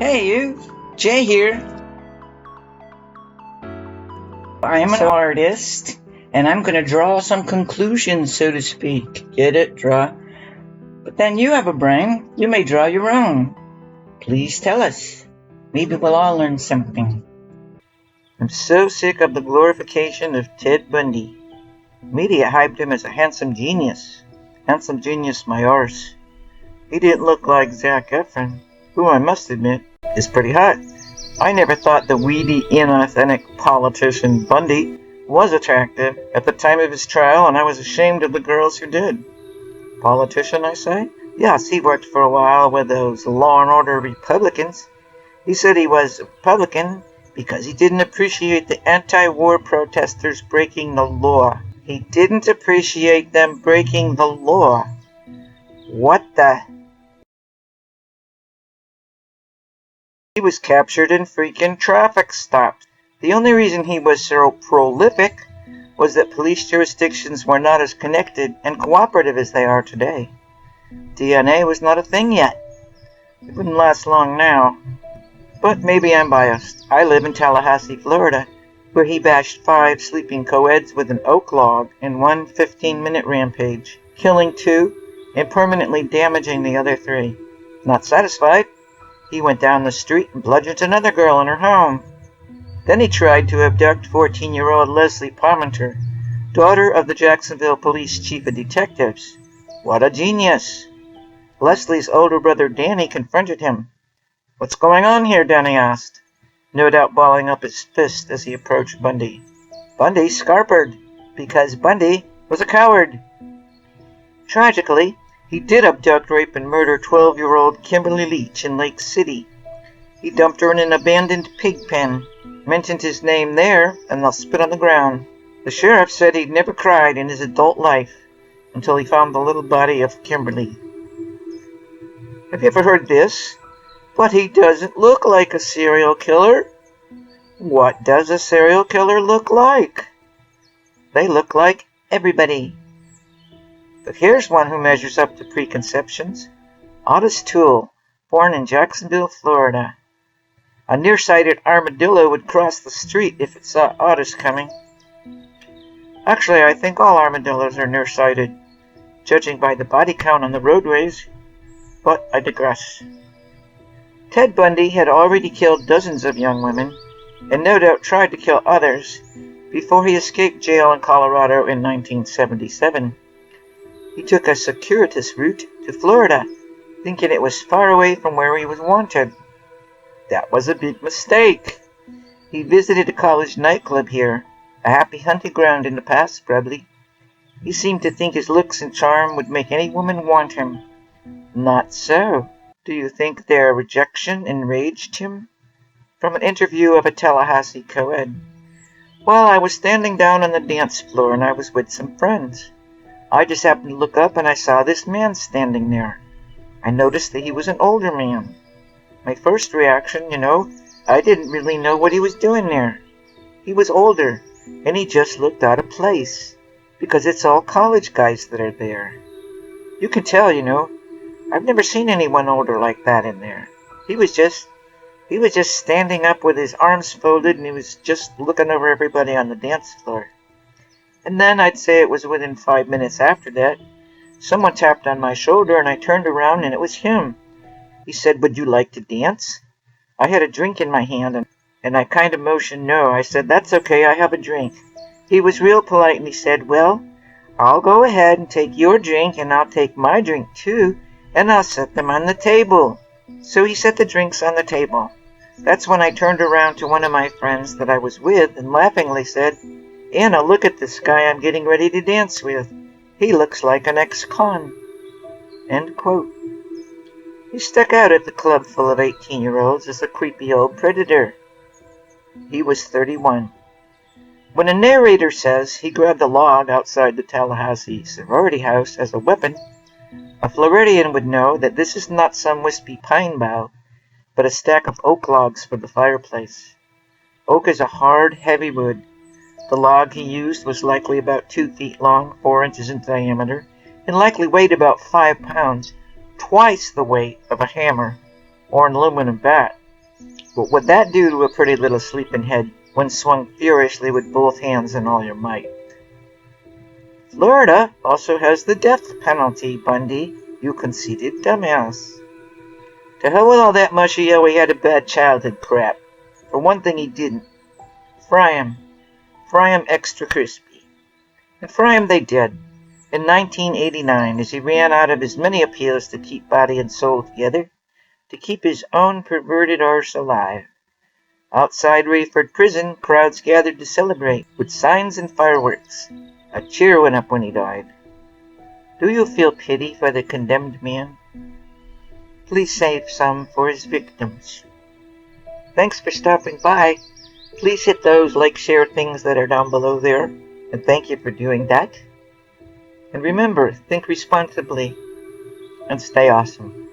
Hey you, Jay here. I'm an artist, and I'm going to draw some conclusions, so to speak. Get it? Draw. But then you have a brain. You may draw your own. Please tell us. Maybe we'll all learn something. I'm so sick of the glorification of Ted Bundy. Media hyped him as a handsome genius. Handsome genius, my arse. He didn't look like Zac Efron, who I must admit is pretty hot. I never thought the weedy, inauthentic politician Bundy was attractive at the time of his trial, and I was ashamed of the girls who did. Politician, I say? Yes, he worked for a while with those law and order Republicans. He said he was a Republican because he didn't appreciate the anti-war protesters breaking the law. He didn't appreciate them breaking the law. What the... He was captured and freaking traffic stopped. The only reason he was so prolific was that police jurisdictions were not as connected and cooperative as they are today. DNA was not a thing yet. It wouldn't last long now. But maybe I'm biased. I live in Tallahassee, Florida, where he bashed 5 sleeping co-eds with an oak log in one 15-minute rampage, killing 2 and permanently damaging the other 3. Not satisfied, he went down the street and bludgeoned another girl in her home. Then he tried to abduct 14-year-old Leslie Parmenter, daughter of the Jacksonville Police Chief of Detectives. What a genius! Leslie's older brother Danny confronted him. "What's going on here?" Danny asked, no doubt balling up his fist as he approached Bundy. Bundy scarpered, because Bundy was a coward. Tragically, he did abduct, rape, and murder 12-year-old Kimberly Leach in Lake City. He dumped her in an abandoned pig pen, mentioned his name there, and they'll spit on the ground. The sheriff said he'd never cried in his adult life until he found the little body of Kimberly. Have you ever heard this? But he doesn't look like a serial killer. What does a serial killer look like? They look like everybody. But here's one who measures up to preconceptions. Otis Toole, born in Jacksonville, Florida. A nearsighted armadillo would cross the street if it saw Otis coming. Actually, I think all armadillos are nearsighted, judging by the body count on the roadways. But I digress. Ted Bundy had already killed dozens of young women, and no doubt tried to kill others, before he escaped jail in Colorado in 1977. He took a circuitous route to Florida, thinking it was far away from where he was wanted. That was a big mistake. He visited a college nightclub here, a happy hunting ground in the past, probably. He seemed to think his looks and charm would make any woman want him. Not so. Do you think their rejection enraged him? From an interview of a Tallahassee co-ed. Well, I was standing down on the dance floor and I was with some friends. I just happened to look up and I saw this man standing there. I noticed that he was an older man. My first reaction, I didn't really know what he was doing there. He was older, and he just looked out of place, because it's all college guys that are there. You can tell, I've never seen anyone older like that in there. He was just standing up with his arms folded, and he was just looking over everybody on the dance floor. And then I'd say it was within 5 minutes after that, someone tapped on my shoulder and I turned around and it was him. He said, "Would you like to dance?" I had a drink in my hand and I kind of motioned no. I said, "That's okay, I have a drink." He was real polite and he said, "Well, I'll go ahead and take your drink and I'll take my drink too and I'll set them on the table." So he set the drinks on the table. That's when I turned around to one of my friends that I was with and laughingly said, "Anna, look at this guy I'm getting ready to dance with. He looks like an ex-con." End quote. He stuck out at the club full of 18-year-olds as a creepy old predator. He was 31. When a narrator says he grabbed a log outside the Tallahassee sorority house as a weapon, a Floridian would know that this is not some wispy pine bough, but a stack of oak logs for the fireplace. Oak is a hard, heavy wood. The log he used was likely about 2 feet long, 4 inches in diameter, and likely weighed about 5 pounds, twice the weight of a hammer or an aluminum bat. What would that do to a pretty little sleeping head when swung furiously with both hands and all your might? Florida also has the death penalty, Bundy, you conceited dumbass. To hell with all that mushy "oh, he had a bad childhood" crap. For one thing, he didn't. Fry him. Fry him extra crispy. And fry him they did, in 1989, as he ran out of his many appeals to keep body and soul together, to keep his own perverted arse alive. Outside Rayford Prison, crowds gathered to celebrate, with signs and fireworks. A cheer went up when he died. Do you feel pity for the condemned man? Please save some for his victims. Thanks for stopping by. Please hit those like, share things that are down below there, and thank you for doing that. And remember, think responsibly and stay awesome.